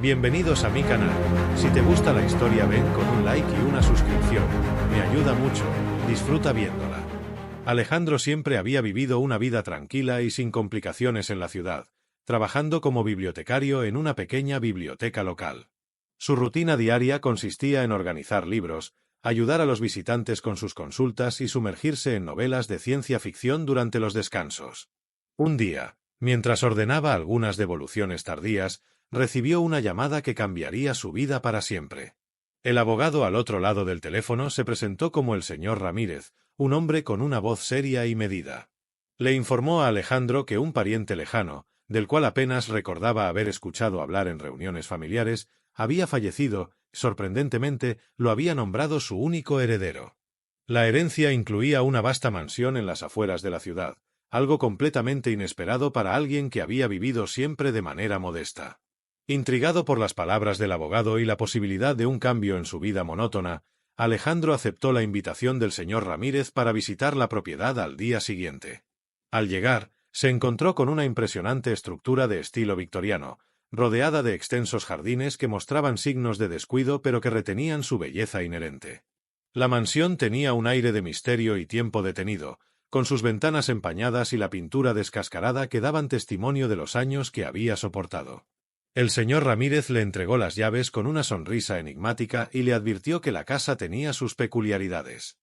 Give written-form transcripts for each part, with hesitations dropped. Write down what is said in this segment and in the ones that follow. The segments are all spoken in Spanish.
Bienvenidos a mi canal. Si te gusta la historia ven con un like y una suscripción, me ayuda mucho, disfruta viéndola. Alejandro siempre había vivido una vida tranquila y sin complicaciones en la ciudad, trabajando como bibliotecario en una pequeña biblioteca local. Su rutina diaria consistía en organizar libros, ayudar a los visitantes con sus consultas y sumergirse en novelas de ciencia ficción durante los descansos. Un día, mientras ordenaba algunas devoluciones tardías, recibió una llamada que cambiaría su vida para siempre. El abogado al otro lado del teléfono se presentó como el señor Ramírez, un hombre con una voz seria y medida. Le informó a Alejandro que un pariente lejano, del cual apenas recordaba haber escuchado hablar en reuniones familiares, había fallecido, sorprendentemente, lo había nombrado su único heredero. La herencia incluía una vasta mansión en las afueras de la ciudad, algo completamente inesperado para alguien que había vivido siempre de manera modesta. Intrigado por las palabras del abogado y la posibilidad de un cambio en su vida monótona, Alejandro aceptó la invitación del señor Ramírez para visitar la propiedad al día siguiente. Al llegar, se encontró con una impresionante estructura de estilo victoriano, rodeada de extensos jardines que mostraban signos de descuido pero que retenían su belleza inherente. La mansión tenía un aire de misterio y tiempo detenido, con sus ventanas empañadas y la pintura descascarada que daban testimonio de los años que había soportado. El señor Ramírez le entregó las llaves con una sonrisa enigmática y le advirtió que la casa tenía sus peculiaridades.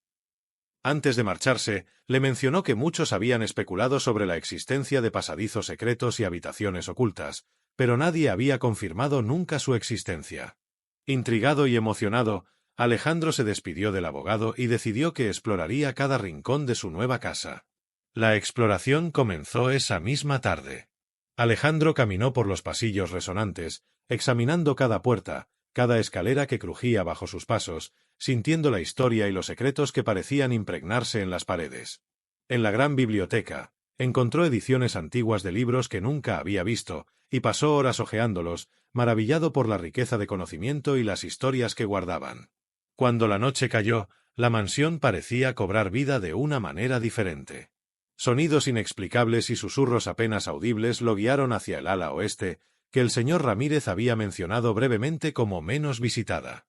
Antes de marcharse, le mencionó que muchos habían especulado sobre la existencia de pasadizos secretos y habitaciones ocultas, pero nadie había confirmado nunca su existencia. Intrigado y emocionado, Alejandro se despidió del abogado y decidió que exploraría cada rincón de su nueva casa. La exploración comenzó esa misma tarde. Alejandro caminó por los pasillos resonantes, examinando cada puerta, cada escalera que crujía bajo sus pasos, sintiendo la historia y los secretos que parecían impregnarse en las paredes. En la gran biblioteca, encontró ediciones antiguas de libros que nunca había visto, y pasó horas hojeándolos, maravillado por la riqueza de conocimiento y las historias que guardaban. Cuando la noche cayó, la mansión parecía cobrar vida de una manera diferente. Sonidos inexplicables y susurros apenas audibles lo guiaron hacia el ala oeste, que el señor Ramírez había mencionado brevemente como menos visitada.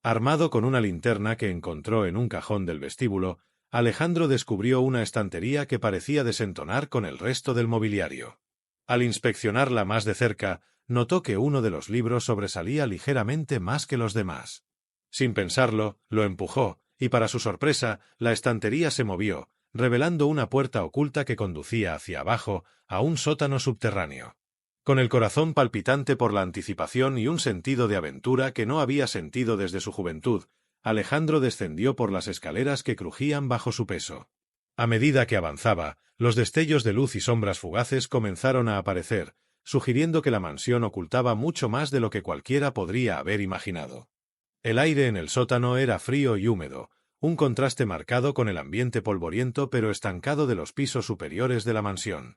Armado con una linterna que encontró en un cajón del vestíbulo, Alejandro descubrió una estantería que parecía desentonar con el resto del mobiliario. Al inspeccionarla más de cerca, notó que uno de los libros sobresalía ligeramente más que los demás. Sin pensarlo, lo empujó, y para su sorpresa, la estantería se movió, revelando una puerta oculta que conducía hacia abajo, a un sótano subterráneo. Con el corazón palpitante por la anticipación y un sentido de aventura que no había sentido desde su juventud, Alejandro descendió por las escaleras que crujían bajo su peso. A medida que avanzaba, los destellos de luz y sombras fugaces comenzaron a aparecer, sugiriendo que la mansión ocultaba mucho más de lo que cualquiera podría haber imaginado. El aire en el sótano era frío y húmedo, un contraste marcado con el ambiente polvoriento pero estancado de los pisos superiores de la mansión.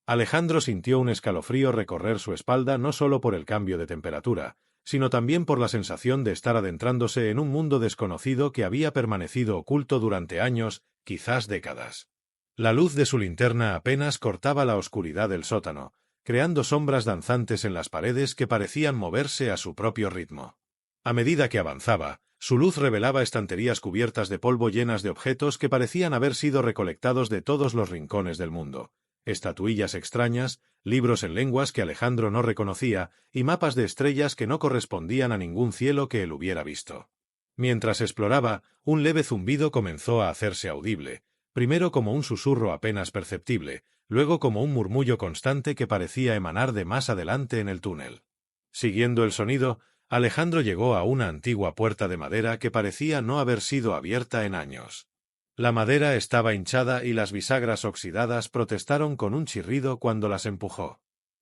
Alejandro sintió un escalofrío recorrer su espalda no solo por el cambio de temperatura, sino también por la sensación de estar adentrándose en un mundo desconocido que había permanecido oculto durante años, quizás décadas. La luz de su linterna apenas cortaba la oscuridad del sótano, creando sombras danzantes en las paredes que parecían moverse a su propio ritmo. A medida que avanzaba, su luz revelaba estanterías cubiertas de polvo llenas de objetos que parecían haber sido recolectados de todos los rincones del mundo. Estatuillas extrañas, libros en lenguas que Alejandro no reconocía y mapas de estrellas que no correspondían a ningún cielo que él hubiera visto. Mientras exploraba, un leve zumbido comenzó a hacerse audible, primero como un susurro apenas perceptible, luego como un murmullo constante que parecía emanar de más adelante en el túnel. Siguiendo el sonido, Alejandro llegó a una antigua puerta de madera que parecía no haber sido abierta en años. La madera estaba hinchada y las bisagras oxidadas protestaron con un chirrido cuando las empujó.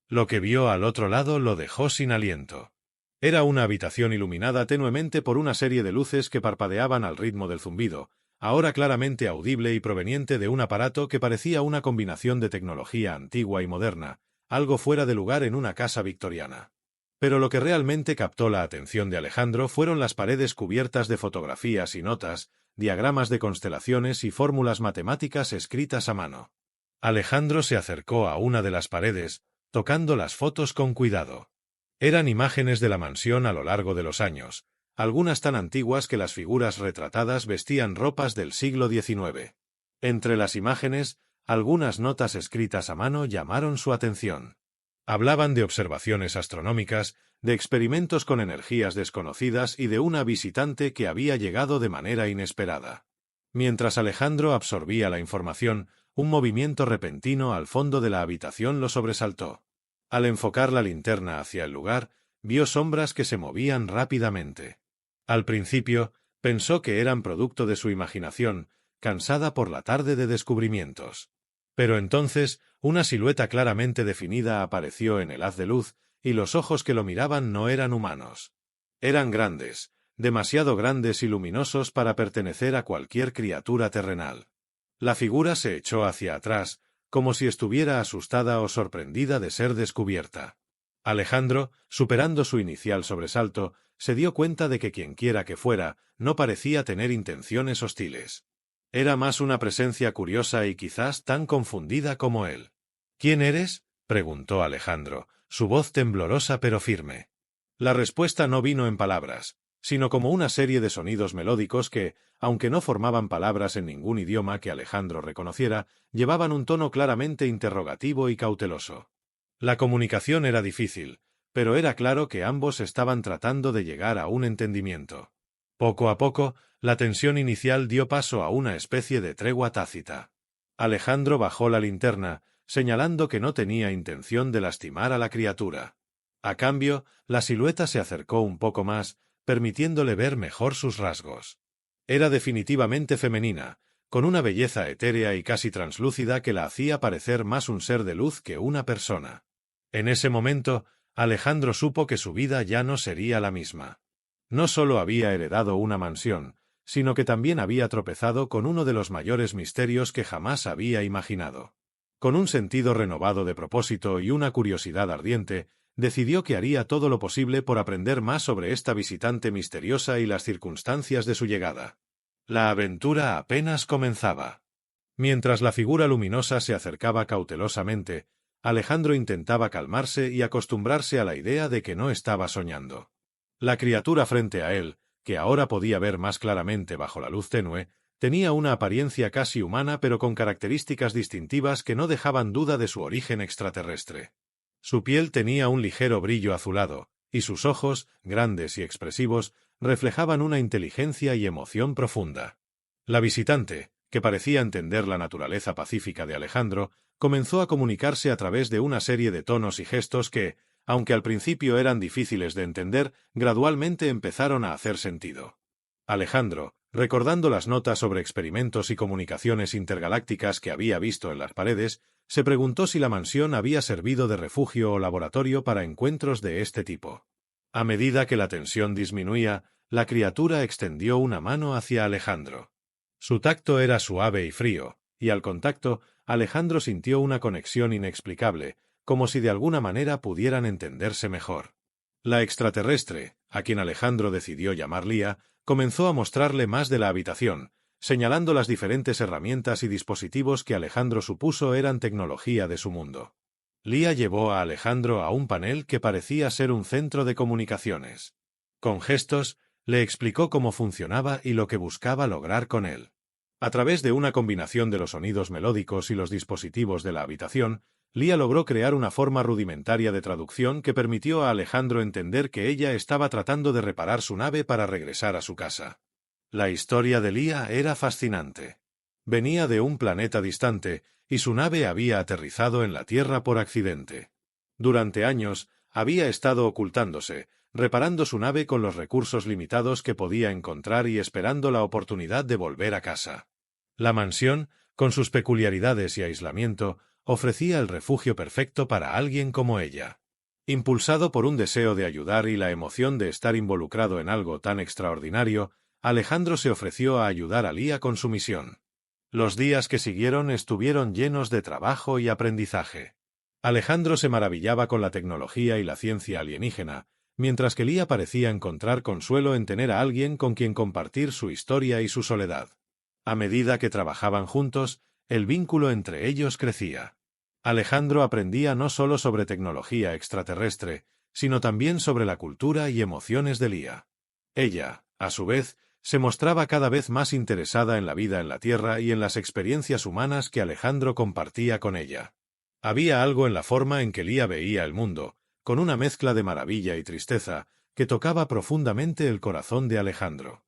Lo que vio al otro lado lo dejó sin aliento. Era una habitación iluminada tenuemente por una serie de luces que parpadeaban al ritmo del zumbido, ahora claramente audible y proveniente de un aparato que parecía una combinación de tecnología antigua y moderna, algo fuera de lugar en una casa victoriana. Pero lo que realmente captó la atención de Alejandro fueron las paredes cubiertas de fotografías y notas, diagramas de constelaciones y fórmulas matemáticas escritas a mano. Alejandro se acercó a una de las paredes, tocando las fotos con cuidado. Eran imágenes de la mansión a lo largo de los años, algunas tan antiguas que las figuras retratadas vestían ropas del siglo XIX. Entre las imágenes, algunas notas escritas a mano llamaron su atención. Hablaban de observaciones astronómicas, de experimentos con energías desconocidas y de una visitante que había llegado de manera inesperada. Mientras Alejandro absorbía la información, un movimiento repentino al fondo de la habitación lo sobresaltó. Al enfocar la linterna hacia el lugar, vio sombras que se movían rápidamente. Al principio, pensó que eran producto de su imaginación, cansada por la tarde de descubrimientos. Pero entonces, una silueta claramente definida apareció en el haz de luz, y los ojos que lo miraban no eran humanos. Eran grandes, demasiado grandes y luminosos para pertenecer a cualquier criatura terrenal. La figura se echó hacia atrás, como si estuviera asustada o sorprendida de ser descubierta. Alejandro, superando su inicial sobresalto, se dio cuenta de que quienquiera que fuera, no parecía tener intenciones hostiles. Era más una presencia curiosa y quizás tan confundida como él. ¿Quién eres?, preguntó Alejandro, su voz temblorosa pero firme. La respuesta no vino en palabras, sino como una serie de sonidos melódicos que, aunque no formaban palabras en ningún idioma que Alejandro reconociera, llevaban un tono claramente interrogativo y cauteloso. La comunicación era difícil, pero era claro que ambos estaban tratando de llegar a un entendimiento. Poco a poco, la tensión inicial dio paso a una especie de tregua tácita. Alejandro bajó la linterna, señalando que no tenía intención de lastimar a la criatura. A cambio, la silueta se acercó un poco más, permitiéndole ver mejor sus rasgos. Era definitivamente femenina, con una belleza etérea y casi translúcida que la hacía parecer más un ser de luz que una persona. En ese momento, Alejandro supo que su vida ya no sería la misma. No solo había heredado una mansión, sino que también había tropezado con uno de los mayores misterios que jamás había imaginado. Con un sentido renovado de propósito y una curiosidad ardiente, decidió que haría todo lo posible por aprender más sobre esta visitante misteriosa y las circunstancias de su llegada. La aventura apenas comenzaba. Mientras la figura luminosa se acercaba cautelosamente, Alejandro intentaba calmarse y acostumbrarse a la idea de que no estaba soñando. La criatura frente a él, que ahora podía ver más claramente bajo la luz tenue, tenía una apariencia casi humana pero con características distintivas que no dejaban duda de su origen extraterrestre. Su piel tenía un ligero brillo azulado, y sus ojos, grandes y expresivos, reflejaban una inteligencia y emoción profunda. La visitante, que parecía entender la naturaleza pacífica de Alejandro, comenzó a comunicarse a través de una serie de tonos y gestos que, aunque al principio eran difíciles de entender, gradualmente empezaron a hacer sentido. Alejandro, recordando las notas sobre experimentos y comunicaciones intergalácticas que había visto en las paredes, se preguntó si la mansión había servido de refugio o laboratorio para encuentros de este tipo. A medida que la tensión disminuía, la criatura extendió una mano hacia Alejandro. Su tacto era suave y frío, y al contacto, Alejandro sintió una conexión inexplicable, como si de alguna manera pudieran entenderse mejor. La extraterrestre, a quien Alejandro decidió llamar Lía, comenzó a mostrarle más de la habitación, señalando las diferentes herramientas y dispositivos que Alejandro supuso eran tecnología de su mundo. Lía llevó a Alejandro a un panel que parecía ser un centro de comunicaciones. Con gestos, le explicó cómo funcionaba y lo que buscaba lograr con él. A través de una combinación de los sonidos melódicos y los dispositivos de la habitación, Lía logró crear una forma rudimentaria de traducción que permitió a Alejandro entender que ella estaba tratando de reparar su nave para regresar a su casa. La historia de Lía era fascinante. Venía de un planeta distante, y su nave había aterrizado en la Tierra por accidente. Durante años, había estado ocultándose, reparando su nave con los recursos limitados que podía encontrar y esperando la oportunidad de volver a casa. La mansión, con sus peculiaridades y aislamiento, ofrecía el refugio perfecto para alguien como ella. Impulsado por un deseo de ayudar y la emoción de estar involucrado en algo tan extraordinario, Alejandro se ofreció a ayudar a Lía con su misión. Los días que siguieron estuvieron llenos de trabajo y aprendizaje. Alejandro se maravillaba con la tecnología y la ciencia alienígena, mientras que Lía parecía encontrar consuelo en tener a alguien con quien compartir su historia y su soledad. A medida que trabajaban juntos, el vínculo entre ellos crecía. Alejandro aprendía no solo sobre tecnología extraterrestre, sino también sobre la cultura y emociones de Lía. Ella, a su vez, se mostraba cada vez más interesada en la vida en la Tierra y en las experiencias humanas que Alejandro compartía con ella. Había algo en la forma en que Lía veía el mundo, con una mezcla de maravilla y tristeza, que tocaba profundamente el corazón de Alejandro.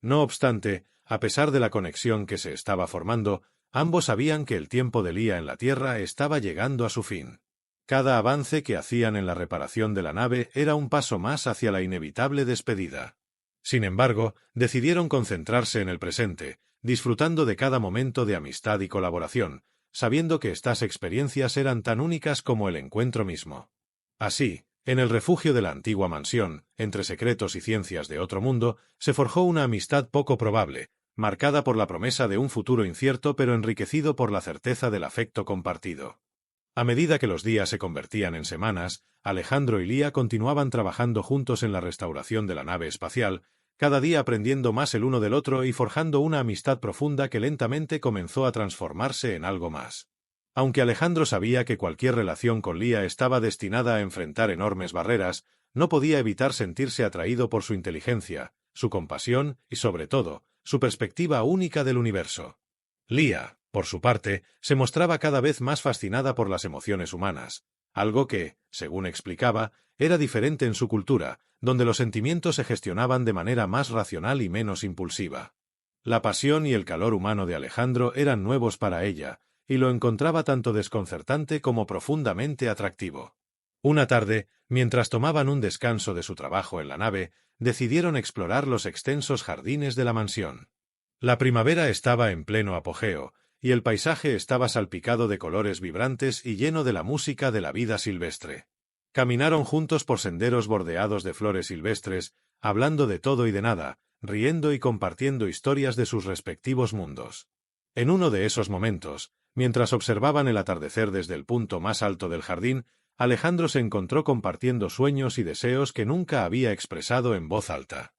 No obstante, a pesar de la conexión que se estaba formando, ambos sabían que el tiempo de Lía en la Tierra estaba llegando a su fin. Cada avance que hacían en la reparación de la nave era un paso más hacia la inevitable despedida. Sin embargo, decidieron concentrarse en el presente, disfrutando de cada momento de amistad y colaboración, sabiendo que estas experiencias eran tan únicas como el encuentro mismo. Así, en el refugio de la antigua mansión, entre secretos y ciencias de otro mundo, se forjó una amistad poco probable, marcada por la promesa de un futuro incierto pero enriquecido por la certeza del afecto compartido. A medida que los días se convertían en semanas, Alejandro y Lía continuaban trabajando juntos en la restauración de la nave espacial, cada día aprendiendo más el uno del otro y forjando una amistad profunda que lentamente comenzó a transformarse en algo más. Aunque Alejandro sabía que cualquier relación con Lía estaba destinada a enfrentar enormes barreras, no podía evitar sentirse atraído por su inteligencia, su compasión y, sobre todo, su perspectiva única del universo. Lía, por su parte, se mostraba cada vez más fascinada por las emociones humanas, algo que, según explicaba, era diferente en su cultura, donde los sentimientos se gestionaban de manera más racional y menos impulsiva. La pasión y el calor humano de Alejandro eran nuevos para ella, y lo encontraba tanto desconcertante como profundamente atractivo. Una tarde, mientras tomaban un descanso de su trabajo en la nave, decidieron explorar los extensos jardines de la mansión. La primavera estaba en pleno apogeo, y el paisaje estaba salpicado de colores vibrantes y lleno de la música de la vida silvestre. Caminaron juntos por senderos bordeados de flores silvestres, hablando de todo y de nada, riendo y compartiendo historias de sus respectivos mundos. En uno de esos momentos, mientras observaban el atardecer desde el punto más alto del jardín, Alejandro se encontró compartiendo sueños y deseos que nunca había expresado en voz alta.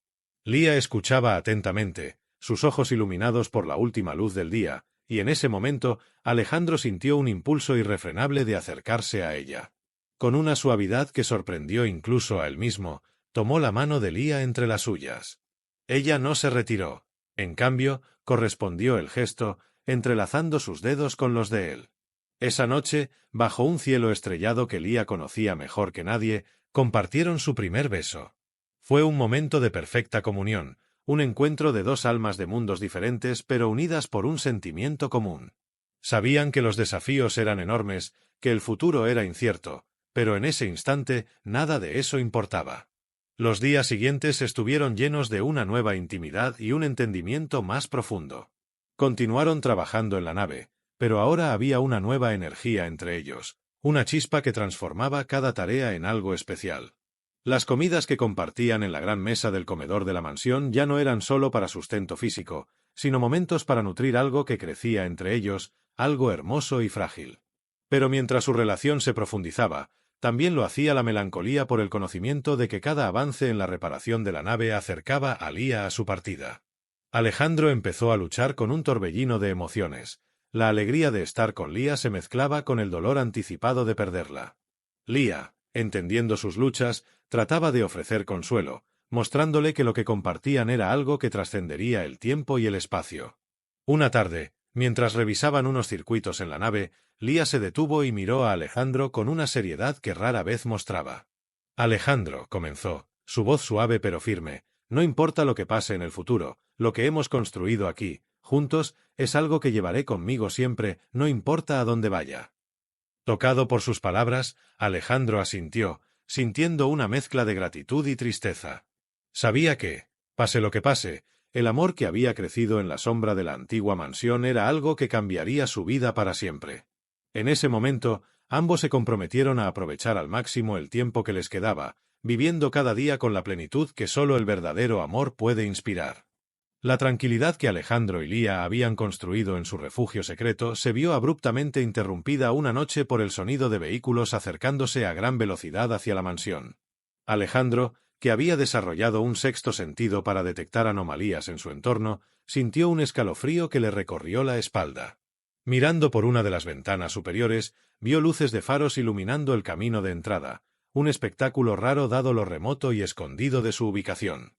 Lía escuchaba atentamente, sus ojos iluminados por la última luz del día, y en ese momento Alejandro sintió un impulso irrefrenable de acercarse a ella. Con una suavidad que sorprendió incluso a él mismo, tomó la mano de Lía entre las suyas. Ella no se retiró, en cambio, correspondió el gesto, entrelazando sus dedos con los de él. Esa noche, bajo un cielo estrellado que Lía conocía mejor que nadie, compartieron su primer beso. Fue un momento de perfecta comunión, un encuentro de dos almas de mundos diferentes pero unidas por un sentimiento común. Sabían que los desafíos eran enormes, que el futuro era incierto, pero en ese instante nada de eso importaba. Los días siguientes estuvieron llenos de una nueva intimidad y un entendimiento más profundo. Continuaron trabajando en la nave, pero ahora había una nueva energía entre ellos, una chispa que transformaba cada tarea en algo especial. Las comidas que compartían en la gran mesa del comedor de la mansión ya no eran solo para sustento físico, sino momentos para nutrir algo que crecía entre ellos, algo hermoso y frágil. Pero mientras su relación se profundizaba, también lo hacía la melancolía por el conocimiento de que cada avance en la reparación de la nave acercaba a Lía a su partida. Alejandro empezó a luchar con un torbellino de emociones. La alegría de estar con Lía se mezclaba con el dolor anticipado de perderla. Lía, entendiendo sus luchas, trataba de ofrecer consuelo, mostrándole que lo que compartían era algo que trascendería el tiempo y el espacio. Una tarde, mientras revisaban unos circuitos en la nave, Lía se detuvo y miró a Alejandro con una seriedad que rara vez mostraba. «Alejandro», comenzó, su voz suave pero firme, «no importa lo que pase en el futuro, lo que hemos construido aquí, juntos, es algo que llevaré conmigo siempre, no importa a dónde vaya». Tocado por sus palabras, Alejandro asintió, sintiendo una mezcla de gratitud y tristeza. Sabía que, pase lo que pase, el amor que había crecido en la sombra de la antigua mansión era algo que cambiaría su vida para siempre. En ese momento, ambos se comprometieron a aprovechar al máximo el tiempo que les quedaba, viviendo cada día con la plenitud que solo el verdadero amor puede inspirar. La tranquilidad que Alejandro y Lía habían construido en su refugio secreto se vio abruptamente interrumpida una noche por el sonido de vehículos acercándose a gran velocidad hacia la mansión. Alejandro, que había desarrollado un sexto sentido para detectar anomalías en su entorno, sintió un escalofrío que le recorrió la espalda. Mirando por una de las ventanas superiores, vio luces de faros iluminando el camino de entrada, un espectáculo raro dado lo remoto y escondido de su ubicación.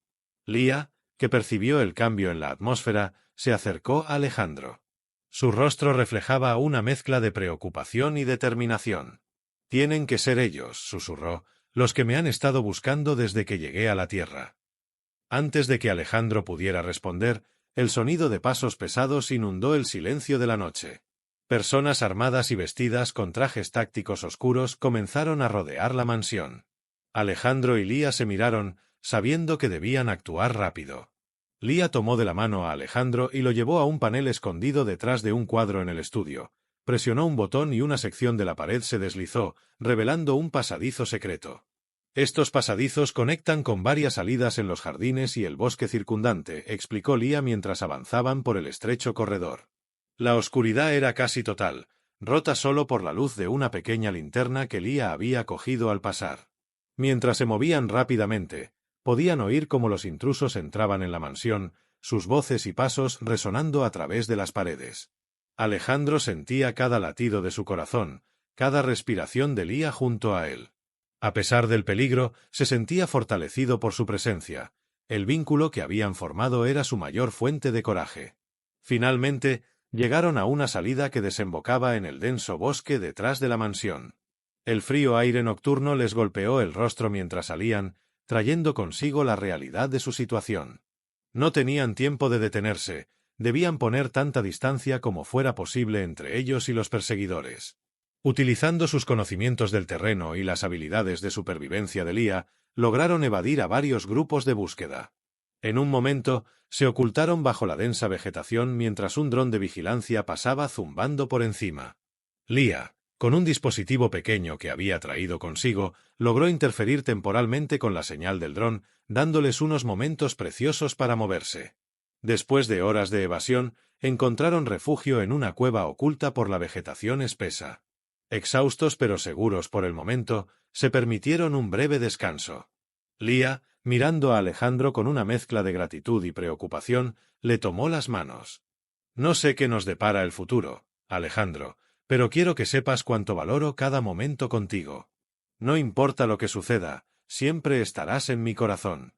Lía, que percibió el cambio en la atmósfera, se acercó a Alejandro. Su rostro reflejaba una mezcla de preocupación y determinación. «Tienen que ser ellos», susurró, «los que me han estado buscando desde que llegué a la Tierra». Antes de que Alejandro pudiera responder, el sonido de pasos pesados inundó el silencio de la noche. Personas armadas y vestidas con trajes tácticos oscuros comenzaron a rodear la mansión. Alejandro y Lía se miraron, sabiendo que debían actuar rápido. Lía tomó de la mano a Alejandro y lo llevó a un panel escondido detrás de un cuadro en el estudio. Presionó un botón y una sección de la pared se deslizó, revelando un pasadizo secreto. «Estos pasadizos conectan con varias salidas en los jardines y el bosque circundante», explicó Lía mientras avanzaban por el estrecho corredor. La oscuridad era casi total, rota solo por la luz de una pequeña linterna que Lía había cogido al pasar. Mientras se movían rápidamente, podían oír cómo los intrusos entraban en la mansión, sus voces y pasos resonando a través de las paredes. Alejandro sentía cada latido de su corazón, cada respiración de Lía junto a él. A pesar del peligro, se sentía fortalecido por su presencia. El vínculo que habían formado era su mayor fuente de coraje. Finalmente, llegaron a una salida que desembocaba en el denso bosque detrás de la mansión. El frío aire nocturno les golpeó el rostro mientras salían, trayendo consigo la realidad de su situación. No tenían tiempo de detenerse, debían poner tanta distancia como fuera posible entre ellos y los perseguidores. Utilizando sus conocimientos del terreno y las habilidades de supervivencia de Lía, lograron evadir a varios grupos de búsqueda. En un momento, se ocultaron bajo la densa vegetación mientras un dron de vigilancia pasaba zumbando por encima. Lía, con un dispositivo pequeño que había traído consigo, logró interferir temporalmente con la señal del dron, dándoles unos momentos preciosos para moverse. Después de horas de evasión, encontraron refugio en una cueva oculta por la vegetación espesa. Exhaustos pero seguros por el momento, se permitieron un breve descanso. Lía, mirando a Alejandro con una mezcla de gratitud y preocupación, le tomó las manos. «No sé qué nos depara el futuro, Alejandro, pero quiero que sepas cuánto valoro cada momento contigo. No importa lo que suceda, siempre estarás en mi corazón».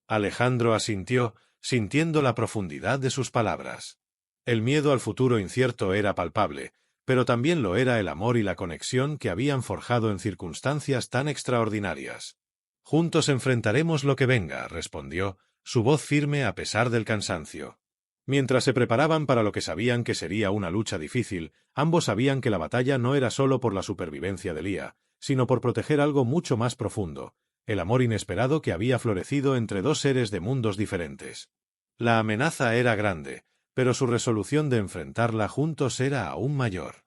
Alejandro asintió, sintiendo la profundidad de sus palabras. El miedo al futuro incierto era palpable, pero también lo era el amor y la conexión que habían forjado en circunstancias tan extraordinarias. «Juntos enfrentaremos lo que venga», respondió, su voz firme a pesar del cansancio. Mientras se preparaban para lo que sabían que sería una lucha difícil, ambos sabían que la batalla no era solo por la supervivencia de Lía, sino por proteger algo mucho más profundo, el amor inesperado que había florecido entre dos seres de mundos diferentes. La amenaza era grande, pero su resolución de enfrentarla juntos era aún mayor.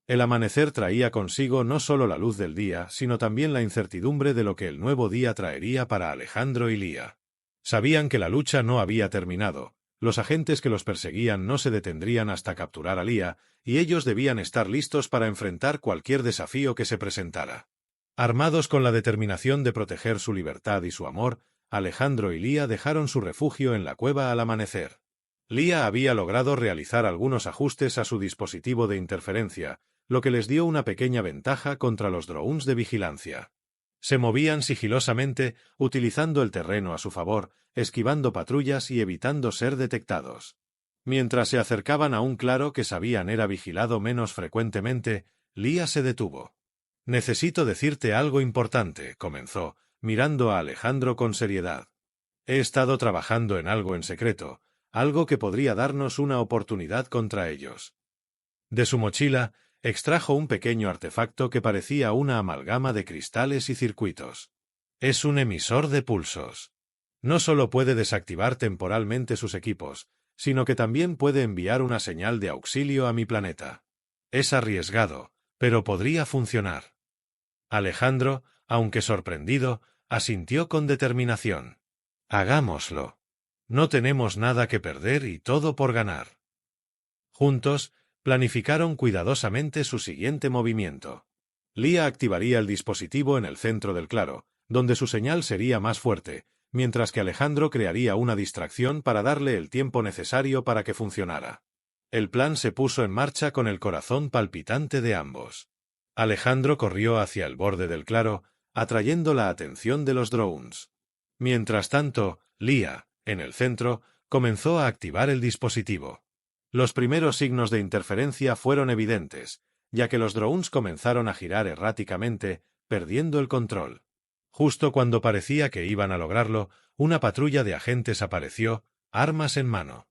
El amanecer traía consigo no solo la luz del día, sino también la incertidumbre de lo que el nuevo día traería para Alejandro y Lía. Sabían que la lucha no había terminado, los agentes que los perseguían no se detendrían hasta capturar a Lía, y ellos debían estar listos para enfrentar cualquier desafío que se presentara. Armados con la determinación de proteger su libertad y su amor, Alejandro y Lía dejaron su refugio en la cueva al amanecer. Lía había logrado realizar algunos ajustes a su dispositivo de interferencia, lo que les dio una pequeña ventaja contra los drones de vigilancia. Se movían sigilosamente, utilizando el terreno a su favor, esquivando patrullas y evitando ser detectados. Mientras se acercaban a un claro que sabían era vigilado menos frecuentemente, Lía se detuvo. «Necesito decirte algo importante», comenzó, mirando a Alejandro con seriedad. «He estado trabajando en algo en secreto, algo que podría darnos una oportunidad contra ellos». De su mochila, extrajo un pequeño artefacto que parecía una amalgama de cristales y circuitos. «Es un emisor de pulsos. No solo puede desactivar temporalmente sus equipos, sino que también puede enviar una señal de auxilio a mi planeta. Es arriesgado, pero podría funcionar». Alejandro, aunque sorprendido, asintió con determinación. «Hagámoslo. No tenemos nada que perder y todo por ganar». Juntos, planificaron cuidadosamente su siguiente movimiento. Lía activaría el dispositivo en el centro del claro, donde su señal sería más fuerte, mientras que Alejandro crearía una distracción para darle el tiempo necesario para que funcionara. El plan se puso en marcha con el corazón palpitante de ambos. Alejandro corrió hacia el borde del claro, atrayendo la atención de los drones. Mientras tanto, Leah, en el centro, comenzó a activar el dispositivo. Los primeros signos de interferencia fueron evidentes, ya que los drones comenzaron a girar erráticamente, perdiendo el control. Justo cuando parecía que iban a lograrlo, una patrulla de agentes apareció, armas en mano.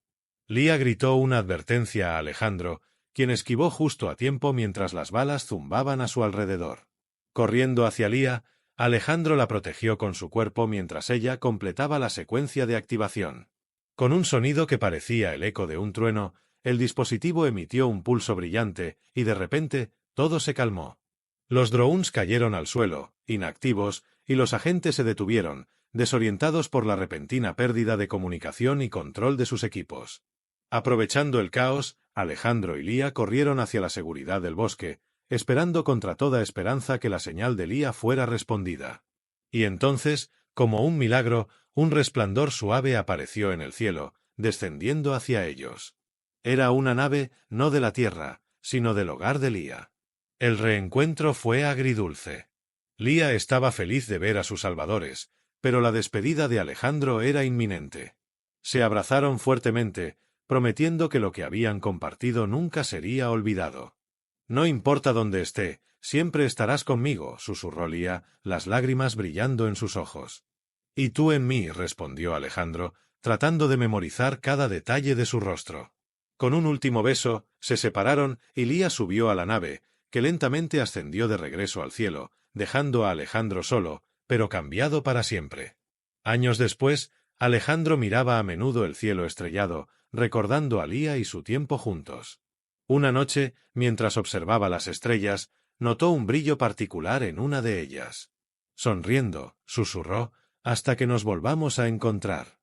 Leah gritó una advertencia a Alejandro, quien esquivó justo a tiempo mientras las balas zumbaban a su alrededor. Corriendo hacia Leah, Alejandro la protegió con su cuerpo mientras ella completaba la secuencia de activación. Con un sonido que parecía el eco de un trueno, el dispositivo emitió un pulso brillante y de repente todo se calmó. Los drones cayeron al suelo, inactivos, y los agentes se detuvieron, desorientados por la repentina pérdida de comunicación y control de sus equipos. Aprovechando el caos, Alejandro y Leah corrieron hacia la seguridad del bosque, esperando contra toda esperanza que la señal de Leah fuera respondida. Y entonces, como un milagro, un resplandor suave apareció en el cielo, descendiendo hacia ellos. Era una nave, no de la Tierra, sino del hogar de Leah. El reencuentro fue agridulce. Leah estaba feliz de ver a sus salvadores, pero la despedida de Alejandro era inminente. Se abrazaron fuertemente, prometiendo que lo que habían compartido nunca sería olvidado. «No importa dónde esté, siempre estarás conmigo», susurró Leah, las lágrimas brillando en sus ojos. «Y tú en mí», respondió Alejandro, tratando de memorizar cada detalle de su rostro. Con un último beso, se separaron y Leah subió a la nave, que lentamente ascendió de regreso al cielo, dejando a Alejandro solo, pero cambiado para siempre. Años después, Alejandro miraba a menudo el cielo estrellado, recordando a Leah y su tiempo juntos. Una noche, mientras observaba las estrellas, notó un brillo particular en una de ellas. Sonriendo, susurró, «hasta que nos volvamos a encontrar».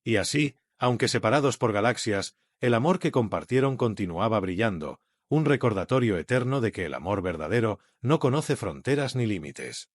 Y así, aunque separados por galaxias, el amor que compartieron continuaba brillando, un recordatorio eterno de que el amor verdadero no conoce fronteras ni límites.